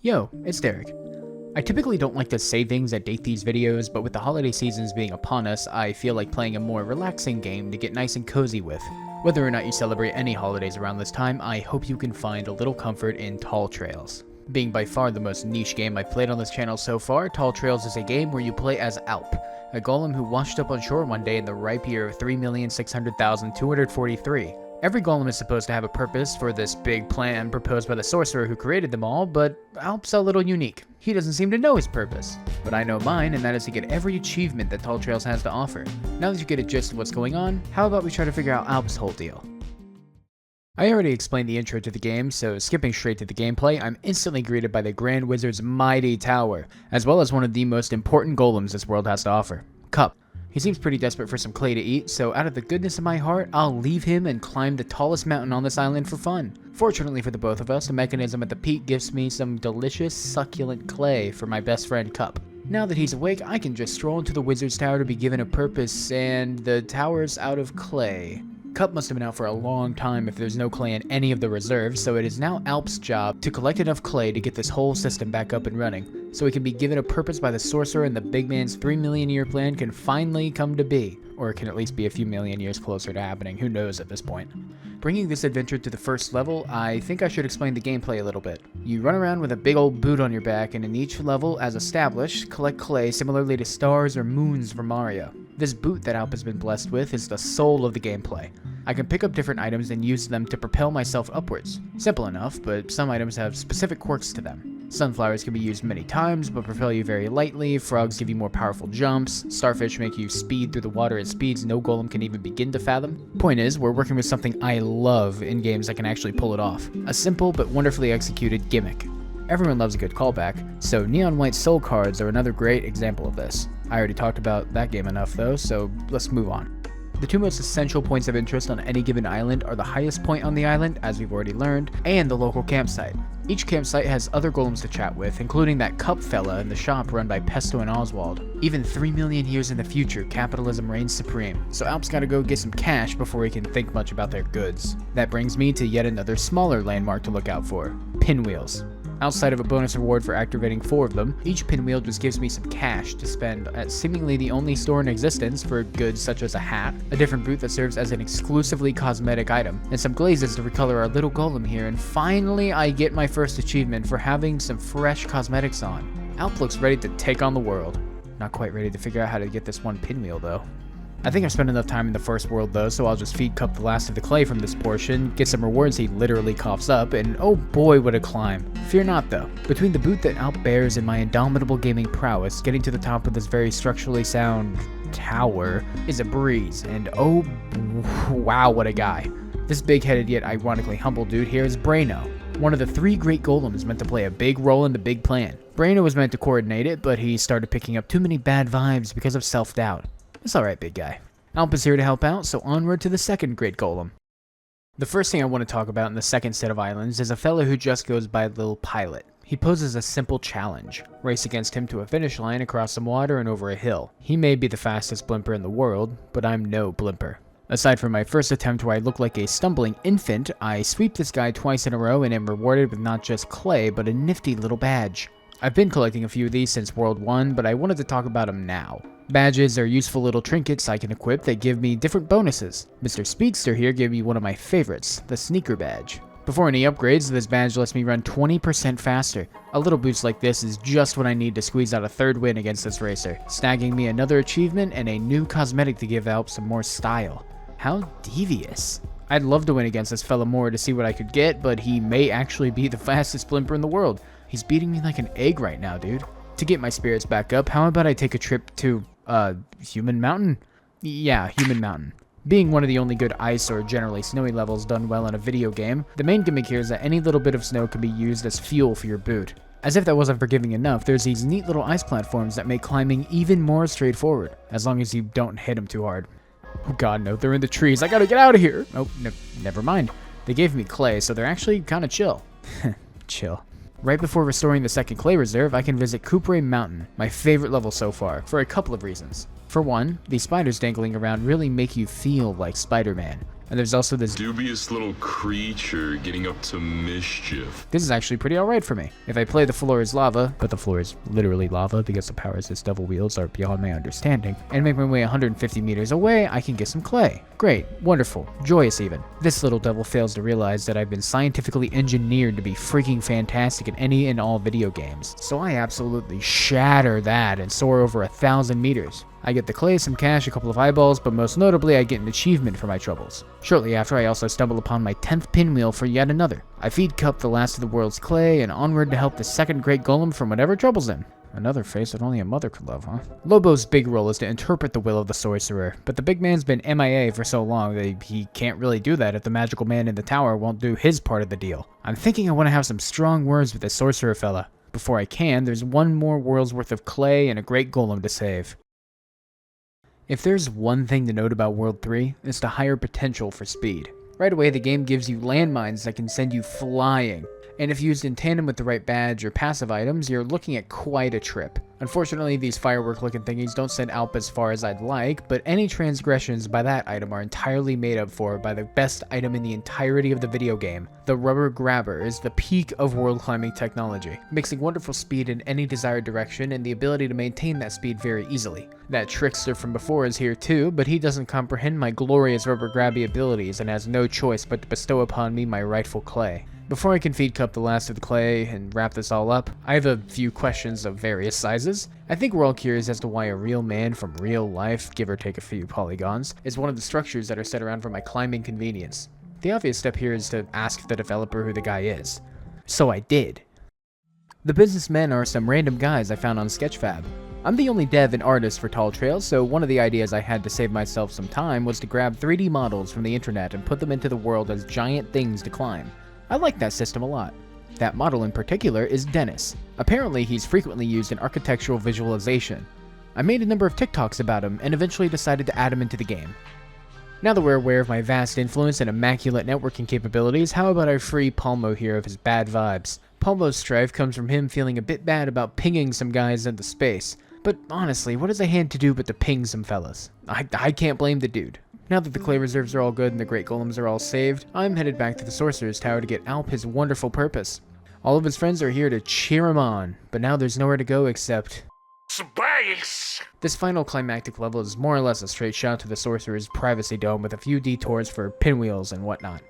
Yo, it's Derek. I typically don't like to say things that date these videos, but with the holiday seasons being upon us, I feel like playing a more relaxing game to get nice and cozy with. Whether or not you celebrate any holidays around this time, I hope you can find a little comfort in Tall Trails. Being by far the most niche game I've played on this channel so far, Tall Trails is a game where you play as Alp, a golem who washed up on shore one day in the ripe year of 3,600,243. Every golem is supposed to have a purpose for this big plan proposed by the sorcerer who created them all, but Alp's a little unique. He doesn't seem to know his purpose. But I know mine, and that is to get every achievement that Tall Trails has to offer. Now that you get a gist of what's going on, how about we try to figure out Alp's whole deal? I already explained the intro to the game, so skipping straight to the gameplay, I'm instantly greeted by the Grand Wizard's mighty tower, as well as one of the most important golems this world has to offer, Cup. He seems pretty desperate for some clay to eat, so out of the goodness of my heart, I'll leave him and climb the tallest mountain on this island for fun. Fortunately for the both of us, a mechanism at the peak gives me some delicious, succulent clay for my best friend Cup. Now that he's awake, I can just stroll into the wizard's tower to be given a purpose, and the tower's out of clay. Cup must have been out for a long time if there's no clay in any of the reserves, so it is now Alp's job to collect enough clay to get this whole system back up and running, so he can be given a purpose by the sorcerer and the big man's 3,000,000 year plan can finally come to be. Or it can at least be a few million years closer to happening, who knows at this point. Bringing this adventure to the first level, I think I should explain the gameplay a little bit. You run around with a big old boot on your back, and in each level, as established, collect clay similarly to stars or moons from Mario. This boot that Alp has been blessed with is the soul of the gameplay. I can pick up different items and use them to propel myself upwards. Simple enough, but some items have specific quirks to them. Sunflowers can be used many times, but propel you very lightly, frogs give you more powerful jumps, starfish make you speed through the water at speeds no golem can even begin to fathom. Point is, we're working with something I love in games that can actually pull it off. A simple but wonderfully executed gimmick. Everyone loves a good callback, so neon white soul cards are another great example of this. I already talked about that game enough though, so let's move on. The two most essential points of interest on any given island are the highest point on the island, as we've already learned, and the local campsite. Each campsite has other golems to chat with, including that Cup fella in the shop run by Pesto and Oswald. Even 3,000,000 years in the future, capitalism reigns supreme, so Alp's gotta go get some cash before he can think much about their goods. That brings me to yet another smaller landmark to look out for, pinwheels. Outside of a bonus reward for activating 4 of them, each pinwheel just gives me some cash to spend at seemingly the only store in existence for goods such as a hat, a different boot that serves as an exclusively cosmetic item, and some glazes to recolor our little golem here, and finally I get my first achievement for having some fresh cosmetics on. Alp looks ready to take on the world. Not quite ready to figure out how to get this one pinwheel though. I think I've spent enough time in the first world though, so I'll just feed Cup the last of the clay from this portion, get some rewards he literally coughs up, and oh boy what a climb. Fear not though. Between the boot that Alp bears and my indomitable gaming prowess, getting to the top of this very structurally sound tower is a breeze, and oh wow what a guy. This big-headed yet ironically humble dude here is Braino, one of the 3 great golems meant to play a big role in the big plan. Braino was meant to coordinate it, but he started picking up too many bad vibes because of self-doubt. It's alright, big guy. Alp is here to help out, so onward to the second great golem. The first thing I want to talk about in the second set of islands is a fellow who just goes by Lil Pilot. He poses a simple challenge. Race against him to a finish line across some water and over a hill. He may be the fastest blimper in the world, but I'm no blimper. Aside from my first attempt where I look like a stumbling infant, I sweep this guy twice in a row and am rewarded with not just clay, but a nifty little badge. I've been collecting a few of these since World 1, but I wanted to talk about them now. Badges are useful little trinkets I can equip that give me different bonuses. Mr. Speedster here gave me one of my favorites, the Sneaker Badge. Before any upgrades, this badge lets me run 20% faster. A little boost like this is just what I need to squeeze out a third win against this racer, snagging me another achievement and a new cosmetic to give Alp some more style. How devious. I'd love to win against this fella more to see what I could get, but he may actually be the fastest blimper in the world. He's beating me like an egg right now, dude. To get my spirits back up, how about I take a trip to, Human Mountain? Yeah, Human Mountain. Being one of the only good ice or generally snowy levels done well in a video game, the main gimmick here is that any little bit of snow can be used as fuel for your boot. As if that wasn't forgiving enough, there's these neat little ice platforms that make climbing even more straightforward, as long as you don't hit them too hard. Oh god, no, they're in the trees. I gotta get out of here! Oh, never mind. They gave me clay, so they're actually kinda chill. Chill. Right before restoring the second clay reserve, I can visit Kupre Mountain, my favorite level so far, for a couple of reasons. For one, the spiders dangling around really make you feel like Spider-Man. And there's also this dubious little creature getting up to mischief. This is actually pretty alright for me. If I play the floor is lava, but the floor is literally lava because the powers its devil wields are beyond my understanding, and make my way 150 meters away, I can get some clay. Great, wonderful, joyous even. This little devil fails to realize that I've been scientifically engineered to be freaking fantastic in any and all video games, so I absolutely shatter that and soar over 1,000 meters. I get the clay, some cash, a couple of eyeballs, but most notably I get an achievement for my troubles. Shortly after, I also stumble upon my 10th pinwheel for yet another. I feed Cup the last of the world's clay and onward to help the second great golem from whatever troubles him. Another face that only a mother could love, huh? Lobo's big role is to interpret the will of the sorcerer, but the big man's been MIA for so long that he can't really do that if the magical man in the tower won't do his part of the deal. I'm thinking I want to have some strong words with this sorcerer fella. Before I can, there's one more world's worth of clay and a great golem to save. If there's one thing to note about World 3, it's the higher potential for speed. Right away, the game gives you landmines that can send you flying, and if used in tandem with the right badge or passive items, you're looking at quite a trip. Unfortunately, these firework-looking thingies don't send Alp as far as I'd like, but any transgressions by that item are entirely made up for by the best item in the entirety of the video game. The rubber grabber is the peak of world climbing technology, mixing wonderful speed in any desired direction and the ability to maintain that speed very easily. That trickster from before is here too, but he doesn't comprehend my glorious rubber grabby abilities and has no choice but to bestow upon me my rightful clay. Before I can feed Cup the last of the clay and wrap this all up, I have a few questions of various sizes. I think we're all curious as to why a real man from real life, give or take a few polygons, is one of the structures that are set around for my climbing convenience. The obvious step here is to ask the developer who the guy is. So I did. The businessmen are some random guys I found on Sketchfab. I'm the only dev and artist for Tall Trails, so one of the ideas I had to save myself some time was to grab 3D models from the internet and put them into the world as giant things to climb. I like that system a lot. That model in particular is Dennis. Apparently he's frequently used in architectural visualization. I made a number of TikToks about him and eventually decided to add him into the game. Now that we're aware of my vast influence and immaculate networking capabilities, how about I free Palmo here of his bad vibes? Palmo's strife comes from him feeling a bit bad about pinging some guys into space. But honestly, what does a hand to do but to ping some fellas? I can't blame the dude. Now that the clay reserves are all good and the great golems are all saved, I'm headed back to the Sorcerer's Tower to get Alp his wonderful purpose. All of his friends are here to cheer him on, but now there's nowhere to go except space! This final climactic level is more or less a straight shot to the Sorcerer's privacy dome with a few detours for pinwheels and whatnot.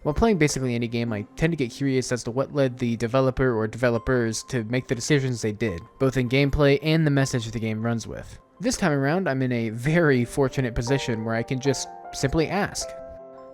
While playing basically any game, I tend to get curious as to what led the developer or developers to make the decisions they did, both in gameplay and the message the game runs with. This time around, I'm in a very fortunate position where I can just simply ask.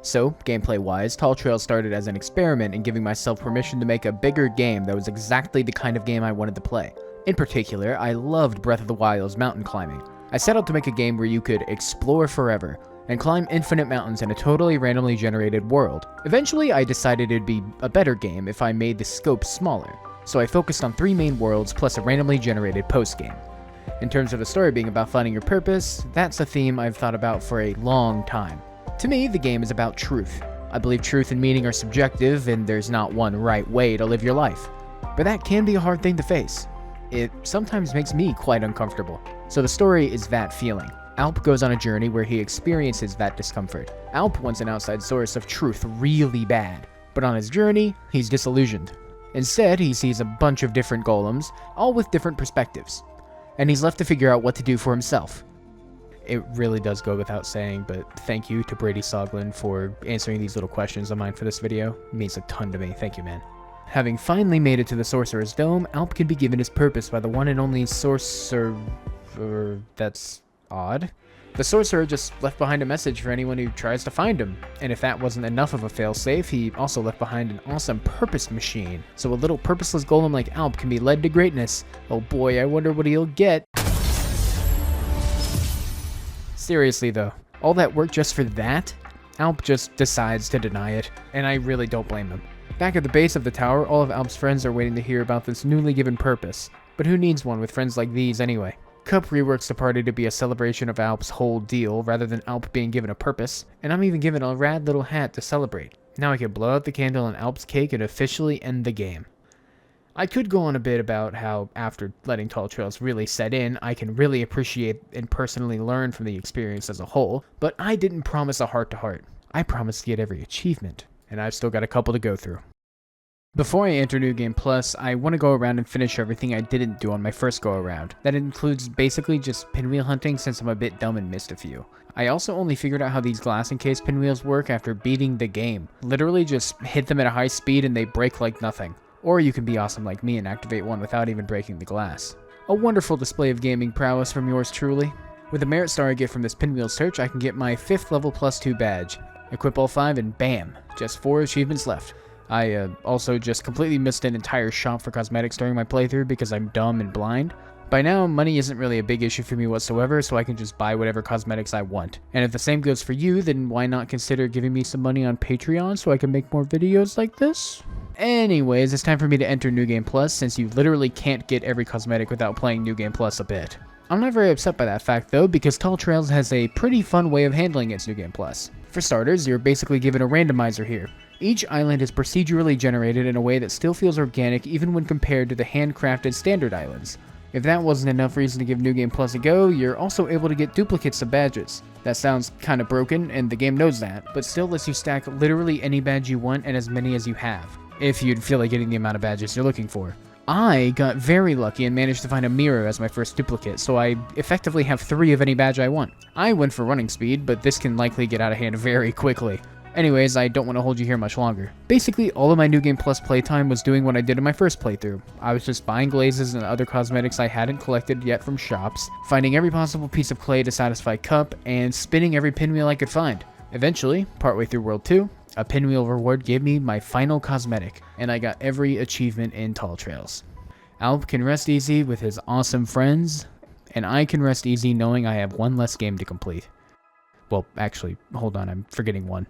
So, gameplay-wise, Tall Trails started as an experiment in giving myself permission to make a bigger game that was exactly the kind of game I wanted to play. In particular, I loved Breath of the Wild's mountain climbing. I set out to make a game where you could explore forever and climb infinite mountains in a totally randomly generated world. Eventually, I decided it'd be a better game if I made the scope smaller, so I focused on 3 main worlds plus a randomly generated post-game. In terms of the story being about finding your purpose, that's a theme I've thought about for a long time. To me, the game is about truth. I believe truth and meaning are subjective, and there's not one right way to live your life. But that can be a hard thing to face. It sometimes makes me quite uncomfortable. So the story is that feeling. Alp goes on a journey where he experiences that discomfort. Alp wants an outside source of truth really bad, but on his journey, he's disillusioned. Instead, he sees a bunch of different golems, all with different perspectives, and he's left to figure out what to do for himself. It really does go without saying, but thank you to Brady Soglin for answering these little questions of mine for this video. It means a ton to me. Thank you, man. Having finally made it to the Sorcerer's Dome, Alp can be given his purpose by the one and only sorcerer. That's odd. The sorcerer just left behind a message for anyone who tries to find him, and if that wasn't enough of a failsafe, he also left behind an awesome purpose machine, so a little purposeless golem like Alp can be led to greatness. Oh boy, I wonder what he'll get. Seriously though, all that work just for that? Alp just decides to deny it, and I really don't blame him. Back at the base of the tower, all of Alp's friends are waiting to hear about this newly given purpose, but who needs one with friends like these anyway? Cup reworks the party to be a celebration of Alp's whole deal rather than Alp being given a purpose, and I'm even given a rad little hat to celebrate. Now I can blow out the candle on Alp's cake and officially end the game. I could go on a bit about how, after letting Tall Trails really set in, I can really appreciate and personally learn from the experience as a whole, but I didn't promise a heart-to-heart. I promised to get every achievement, and I've still got a couple to go through. Before I enter New Game Plus, I want to go around and finish everything I didn't do on my first go around. That includes basically just pinwheel hunting since I'm a bit dumb and missed a few. I also only figured out how these glass encased pinwheels work after beating the game. Literally just hit them at a high speed and they break like nothing. Or you can be awesome like me and activate one without even breaking the glass. A wonderful display of gaming prowess from yours truly. With the merit star I get from this pinwheel search, I can get my 5th level +2 badge. Equip all 5 and bam, just 4 achievements left. I also just completely missed an entire shop for cosmetics during my playthrough because I'm dumb and blind. By now, money isn't really a big issue for me whatsoever, so I can just buy whatever cosmetics I want. And if the same goes for you, then why not consider giving me some money on Patreon so I can make more videos like this? Anyways, it's time for me to enter New Game Plus since you literally can't get every cosmetic without playing New Game Plus a bit. I'm not very upset by that fact though, because Tall Trails has a pretty fun way of handling its New Game Plus. For starters, you're basically given a randomizer here. Each island is procedurally generated in a way that still feels organic even when compared to the handcrafted standard islands. If that wasn't enough reason to give New Game Plus a go, you're also able to get duplicates of badges. That sounds kinda broken, and the game knows that, but still lets you stack literally any badge you want and as many as you have, if you'd feel like getting the amount of badges you're looking for. I got very lucky and managed to find a mirror as my first duplicate, so I effectively have 3 of any badge I want. I went for running speed, but this can likely get out of hand very quickly. Anyways, I don't want to hold you here much longer. Basically, all of my New Game Plus playtime was doing what I did in my first playthrough. I was just buying glazes and other cosmetics I hadn't collected yet from shops, finding every possible piece of clay to satisfy Cup, and spinning every pinwheel I could find. Eventually, partway through World 2, a pinwheel reward gave me my final cosmetic, and I got every achievement in Tall Trails. Alp can rest easy with his awesome friends, and I can rest easy knowing I have one less game to complete. Well, actually, hold on, I'm forgetting one.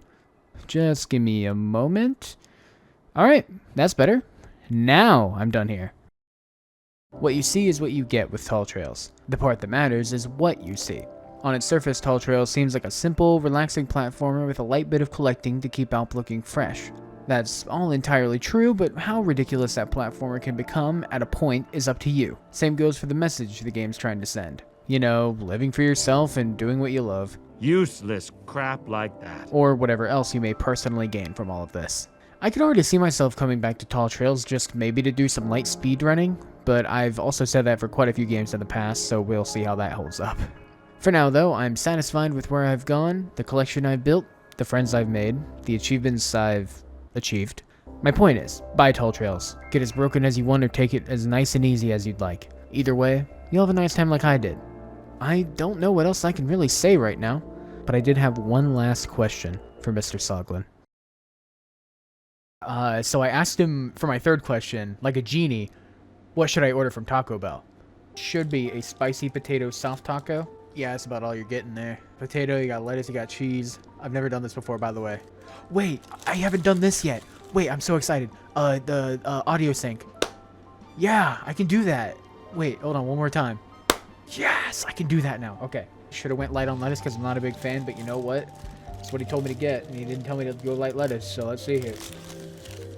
Just give me a moment. Alright, that's better. Now I'm done here. What you see is what you get with Tall Trails. The part that matters is what you see. On its surface, Tall Trails seems like a simple, relaxing platformer with a light bit of collecting to keep Alp looking fresh. That's all entirely true, but how ridiculous that platformer can become at a point is up to you. Same goes for the message the game's trying to send. You know, living for yourself and doing what you love. Useless crap like that. Or whatever else you may personally gain from all of this. I can already see myself coming back to Tall Trails just maybe to do some light speedrunning, but I've also said that for quite a few games in the past, so we'll see how that holds up. For now though, I'm satisfied with where I've gone, the collection I've built, the friends I've made, the achievements I've achieved. My point is, buy Tall Trails. Get as broken as you want or take it as nice and easy as you'd like. Either way, you'll have a nice time like I did. I don't know what else I can really say right now, but I did have one last question for Mr. Soglin. So I asked him for my third question, like a genie, what should I order from Taco Bell? Should be a spicy potato soft taco. Yeah, that's about all you're getting there. Potato, you got lettuce, you got cheese. I've never done this before, by the way. Wait, I haven't done this yet. Wait, I'm so excited. The audio sync. Yeah, I can do that. Wait, hold on, one more time. Yes, I can do that now. Okay. Should have went light on lettuce because I'm not a big fan, but you know what? That's what he told me to get, and he didn't tell me to go light lettuce, so let's see here.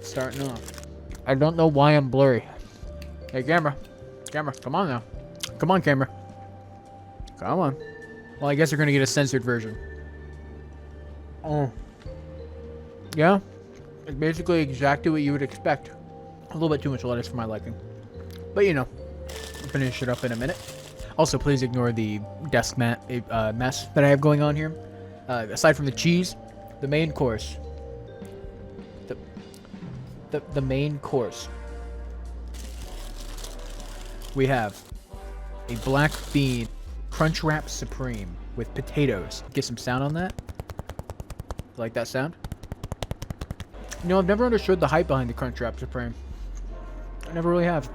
Starting off. I don't know why I'm blurry. Hey, camera. Camera, come on now. Come on, camera. Come on. Well, I guess we're going to get a censored version. Oh. Yeah. It's basically exactly what you would expect. A little bit too much lettuce for my liking. But, you know. I'll finish it up in a minute. Also, please ignore the desk mat mess that I have going on here. Aside from the cheese, the main course. The main course. We have a black bean crunch wrap supreme with potatoes. Get some sound on that. Like that sound? You know, I've never understood the hype behind the crunch wrap supreme. I never really have.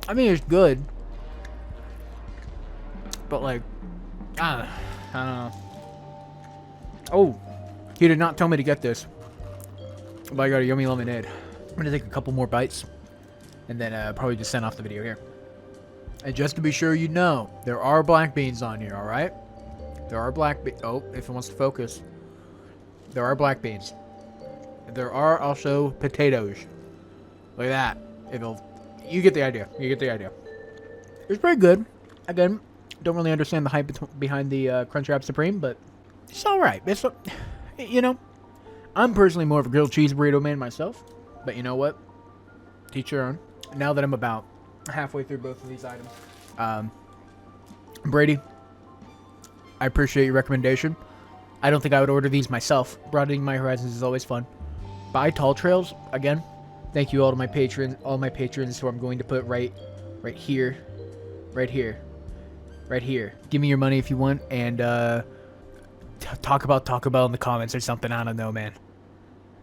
I mean, it's good. But like, I don't know. Oh, he did not tell me to get this. But I got a yummy lemonade. I'm gonna take a couple more bites, and then probably just send off the video here. And just to be sure you know, there are black beans on here, alright? There are black beans. Oh, if it wants to focus. There are black beans. There are also potatoes. Look at that. You get the idea. You get the idea. It's pretty good. Again, don't really understand the hype behind the Crunchwrap Supreme, but it's alright. It's, you know, I'm personally more of a grilled cheese burrito man myself, but you know what? Teach your own. Now that I'm about halfway through both of these items, Brady, I appreciate your recommendation. I don't think I would order these myself. Broadening my horizons is always fun. Buy Tall Trails again. Thank you all my patrons who I'm going to put right here, right here. Give me your money if you want, and talk about Taco Bell in the comments or something. I don't know, man.